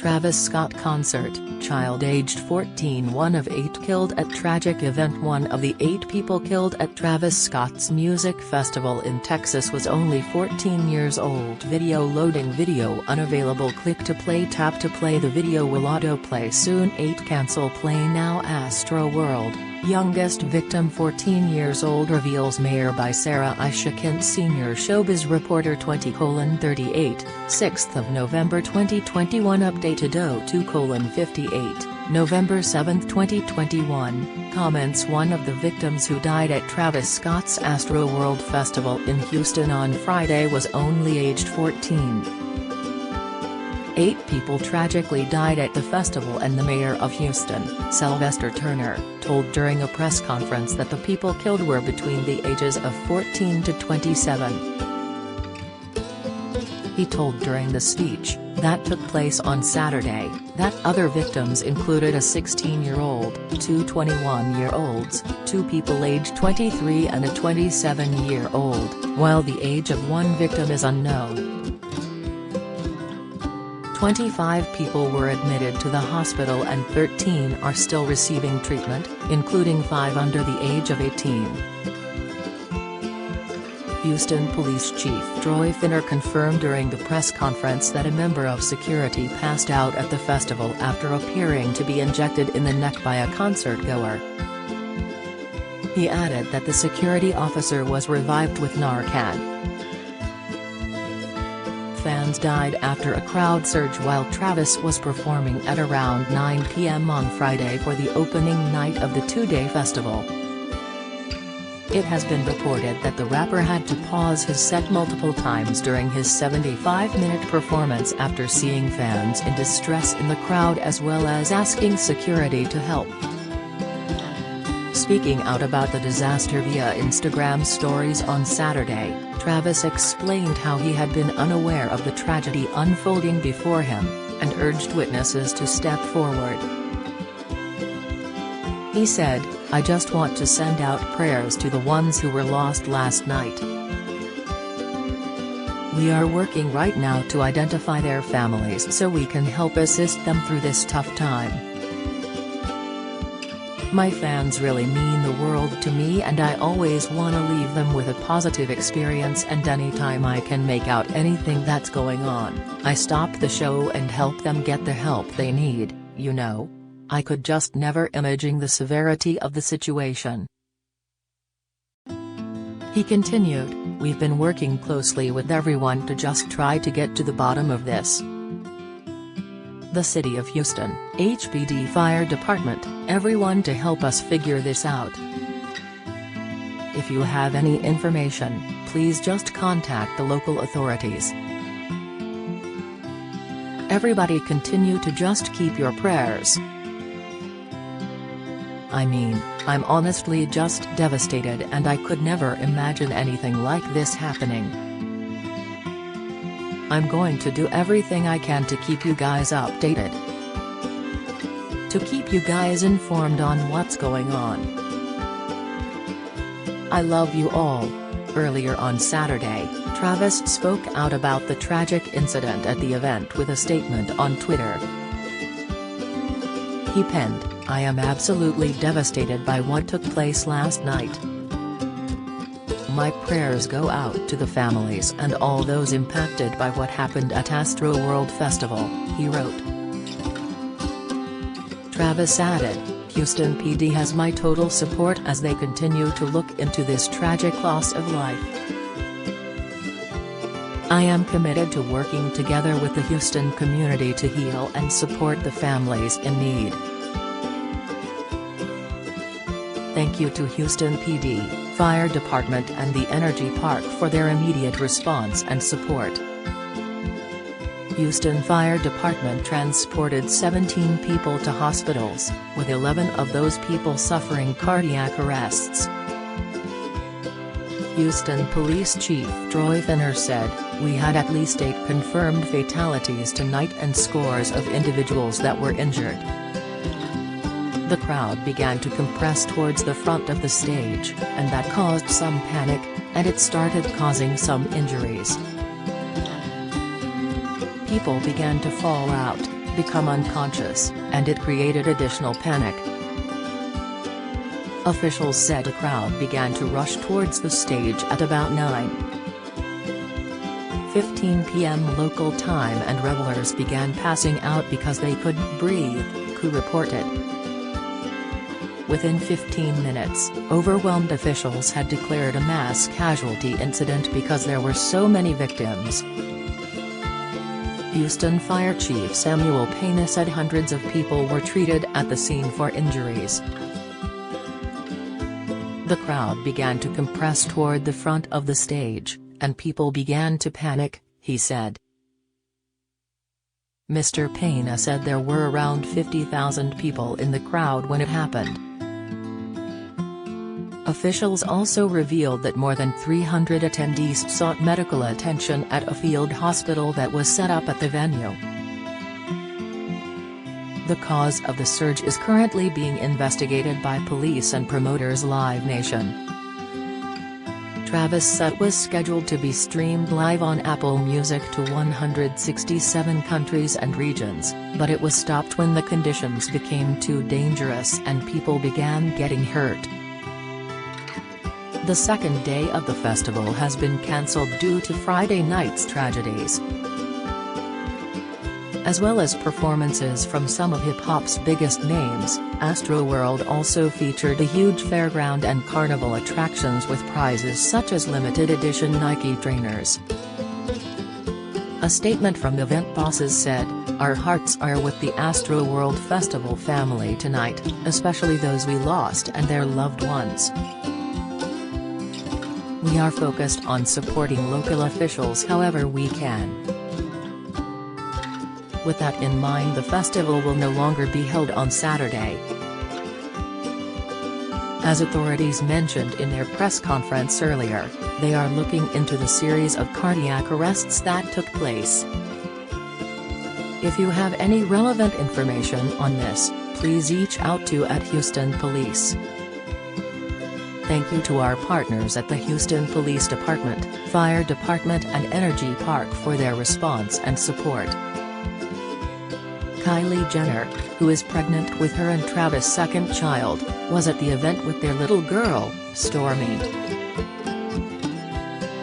Travis Scott concert, child aged 14 one of 8 killed at tragic event. One of the 8 people killed at Travis Scott's music festival in Texas was only 14 years old. Video loading. Video unavailable. Click to play. Tap to play. The video will autoplay soon. 8 Cancel Play Now. Astroworld, youngest victim 14 years old reveals Mayor by Sarah Ishakent Sr. Showbiz Reporter 20:38, 6th of November 2021. Updated 02:58, November 7, 2021. Comments. One of the victims who died at Travis Scott's Astroworld Festival in Houston on Friday was only aged 14. 8 people tragically died at the festival, and the mayor of Houston, Sylvester Turner, told during a press conference that the people killed were between the ages of 14 to 27. He told during the speech, that took place on Saturday, that other victims included a 16-year-old, 2 21-year-olds, 2 people aged 23 and a 27-year-old, while the age of one victim is unknown. 25 people were admitted to the hospital and 13 are still receiving treatment, including 5 under the age of 18. Houston Police Chief Troy Finner confirmed during the press conference that a member of security passed out at the festival after appearing to be injected in the neck by a concert-goer. He added that the security officer was revived with Narcan. Fans died after a crowd surge while Travis was performing at around 9 p.m. on Friday for the opening night of the 2-day festival. It has been reported that the rapper had to pause his set multiple times during his 75-minute performance after seeing fans in distress in the crowd, as well as asking security to help. Speaking out about the disaster via Instagram stories on Saturday, Travis explained how he had been unaware of the tragedy unfolding before him, and urged witnesses to step forward. He said, "I just want to send out prayers to the ones who were lost last night. We are working right now to identify their families so we can help assist them through this tough time. My fans really mean the world to me, and I always want to leave them with a positive experience, and anytime I can make out anything that's going on, I stop the show and help them get the help they need, you know. I could just never imagine the severity of the situation." He continued, "We've been working closely with everyone to just try to get to the bottom of this. The City of Houston, HPD Fire Department, everyone to help us figure this out. If you have any information, please just contact the local authorities. Everybody continue to just keep your prayers. I mean, I'm honestly just devastated, and I could never imagine anything like this happening. I'm going to do everything I can to keep you guys updated, to keep you guys informed on what's going on. I love you all." Earlier on Saturday, Travis spoke out about the tragic incident at the event with a statement on Twitter. He penned, "I am absolutely devastated by what took place last night. My prayers go out to the families and all those impacted by what happened at Astroworld Festival," he wrote. Travis added, "Houston PD has my total support as they continue to look into this tragic loss of life. I am committed to working together with the Houston community to heal and support the families in need. Thank you to Houston PD, Fire Department and the Energy Park for their immediate response and support." Houston Fire Department transported 17 people to hospitals, with 11 of those people suffering cardiac arrests. Houston Police Chief Troy Finner said, "We had at least 8 confirmed fatalities tonight and scores of individuals that were injured." The crowd began to compress towards the front of the stage, and that caused some panic, and it started causing some injuries. People began to fall out, become unconscious, and it created additional panic. Officials said a crowd began to rush towards the stage at about 9:15 p.m. local time, and revelers began passing out because they couldn't breathe, KU reported. Within 15 minutes, overwhelmed officials had declared a mass casualty incident because there were so many victims. Houston Fire Chief Samuel Payne said hundreds of people were treated at the scene for injuries. The crowd began to compress toward the front of the stage, and people began to panic, he said. Mr. Payne said there were around 50,000 people in the crowd when it happened. Officials also revealed that more than 300 attendees sought medical attention at a field hospital that was set up at the venue. The cause of the surge is currently being investigated by police and promoters. Live Nation. Travis' set was scheduled to be streamed live on Apple Music to 167 countries and regions, but it was stopped when the conditions became too dangerous and people began getting hurt. The second day of the festival has been cancelled due to Friday night's tragedies. As well as performances from some of hip-hop's biggest names, Astroworld also featured a huge fairground and carnival attractions with prizes such as limited edition Nike trainers. A statement from event bosses said, "Our hearts are with the Astroworld Festival family tonight, especially those we lost and their loved ones. We are focused on supporting local officials however we can." With that in mind, the festival will no longer be held on Saturday. As authorities mentioned in their press conference earlier, they are looking into the series of cardiac arrests that took place. If you have any relevant information on this, please reach out to @Houston Police. Thank you to our partners at the Houston Police Department, Fire Department and Energy Park for their response and support. Kylie Jenner, who is pregnant with her and Travis' second child, was at the event with their little girl, Stormi.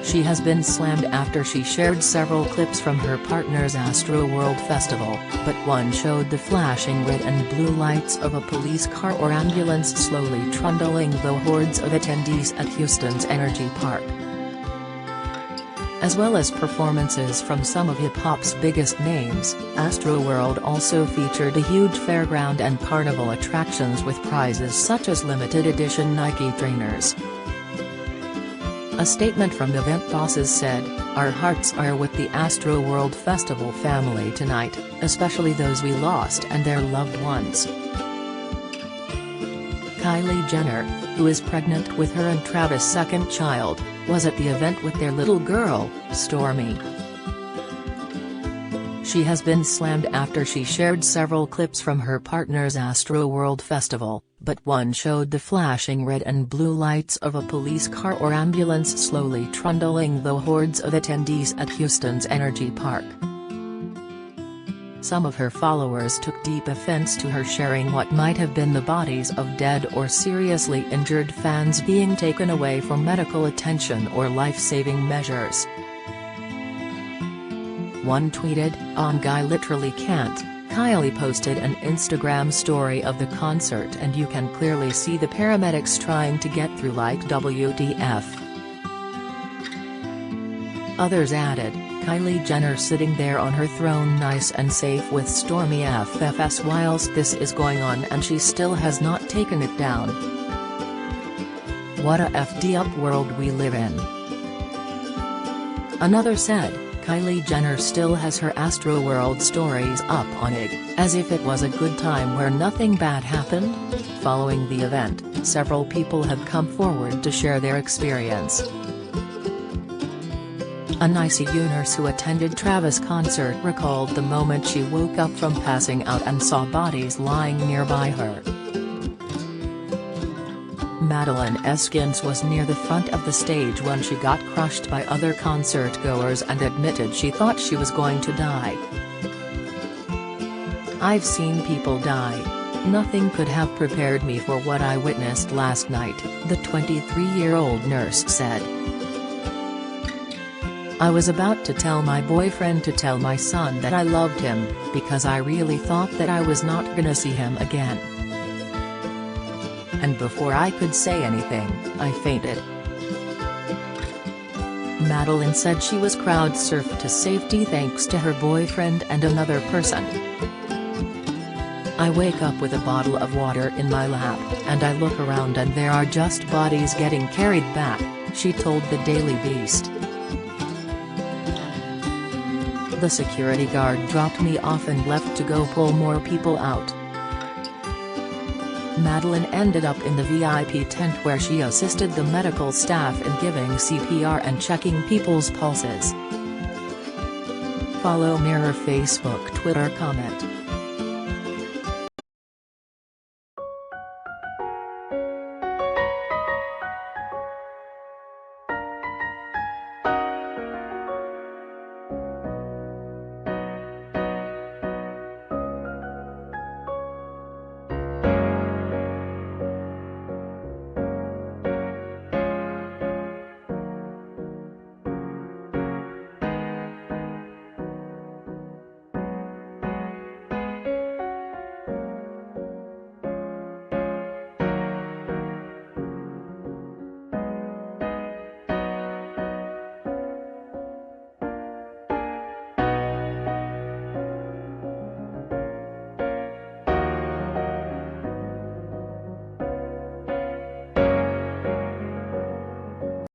She has been slammed after she shared several clips from her partner's Astroworld Festival, but one showed the flashing red and blue lights of a police car or ambulance slowly trundling the hordes of attendees at Houston's Energy Park. As well as performances from some of hip-hop's biggest names, Astroworld also featured a huge fairground and carnival attractions with prizes such as limited edition Nike trainers. A statement from event bosses said, "Our hearts are with the Astroworld Festival family tonight, especially those we lost and their loved ones." Kylie Jenner, who is pregnant with her and Travis' second child, was at the event with their little girl, Stormi. She has been slammed after she shared several clips from her partner's Astroworld Festival, but one showed the flashing red and blue lights of a police car or ambulance slowly trundling the hordes of attendees at Houston's Energy Park. Some of her followers took deep offense to her sharing what might have been the bodies of dead or seriously injured fans being taken away for medical attention or life-saving measures. One tweeted, "Guy literally can't." Kylie posted an Instagram story of the concert and you can clearly see the paramedics trying to get through like WTF. Others added, "Kylie Jenner sitting there on her throne nice and safe with Stormi FFS whilst this is going on and she still has not taken it down. What a FD up world we live in." Another said, "Kylie Jenner still has her Astroworld stories up on IG, as if it was a good time where nothing bad happened." Following the event, several people have come forward to share their experience. An ICU nurse who attended Travis' concert recalled the moment she woke up from passing out and saw bodies lying nearby her. Madeline Eskins was near the front of the stage when she got crushed by other concert-goers and admitted she thought she was going to die. I've seen people die. Nothing could have prepared me for what I witnessed last night," the 23-year-old nurse said. "I was about to tell my boyfriend to tell my son that I loved him, because I really thought that I was not gonna see him again. And before I could say anything, I fainted." Madeline said she was crowd-surfed to safety thanks to her boyfriend and another person. "I wake up with a bottle of water in my lap, and I look around and there are just bodies getting carried back," she told the Daily Beast. "The security guard dropped me off and left to go pull more people out." Madeline ended up in the VIP tent where she assisted the medical staff in giving CPR and checking people's pulses. Follow Mirror Facebook Twitter comment.